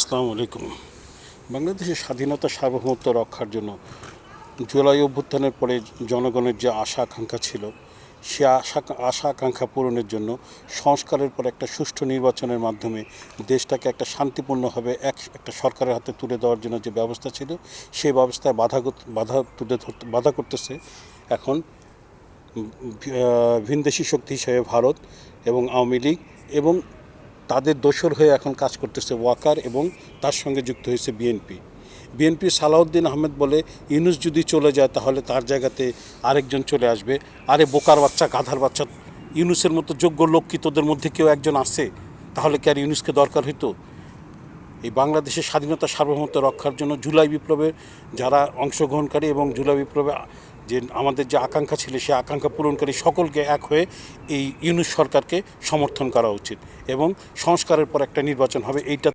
আসসালামু আলাইকুম। বাংলাদেশের স্বাধীনতা সার্বভৌমত্ব রক্ষার জন্য জুলাই অভ্যুত্থানের পরে জনগণের যে আশা আকাঙ্ক্ষা ছিল, সে আশা আকাঙ্ক্ষা পূরণের জন্য সংস্কারের পর একটা সুষ্ঠু নির্বাচনের মাধ্যমে দেশটাকে একটা শান্তিপূর্ণভাবে একটা সরকারের হাতে তুলে দেওয়ার জন্য যে ব্যবস্থা ছিল, সেই ব্যবস্থায় বাধা করতেছে এখন ভিনদেশি শক্তি হিসেবে ভারত এবং আওয়ামী লীগ, এবং তাদের দোসর হয়ে এখন কাজ করতেছে ওয়াকার, এবং তার সঙ্গে যুক্ত হয়েছে বিএনপি সালাউদ্দিন আহমেদ বলে ইউনূস যদি চলে যায় তাহলে তার জায়গাতে আরেকজন চলে আসবে। আরে বোকার বাচ্চা, গাধার বাচ্চা, ইউনূসের মতো যোগ্য লোক কি তোদের মধ্যে কেউ একজন আছে? তাহলে কি আর ইউনূসকে দরকার হইতো? এই বাংলাদেশের স্বাধীনতা সার্বভৌমত্ব রক্ষার জন্য জুলাই বিপ্লবে যারা অংশগ্রহণকারী এবং জুলাই বিপ্লবে যে আমাদের যে আকাঙ্ক্ষা ছিল, সেই আকাঙ্ক্ষা পূরণকারী সকলকে এক হয়ে এই ইউনূস সরকারকে সমর্থন করা উচিত, এবং সংস্কারের পর একটা নির্বাচন হবে, এইটা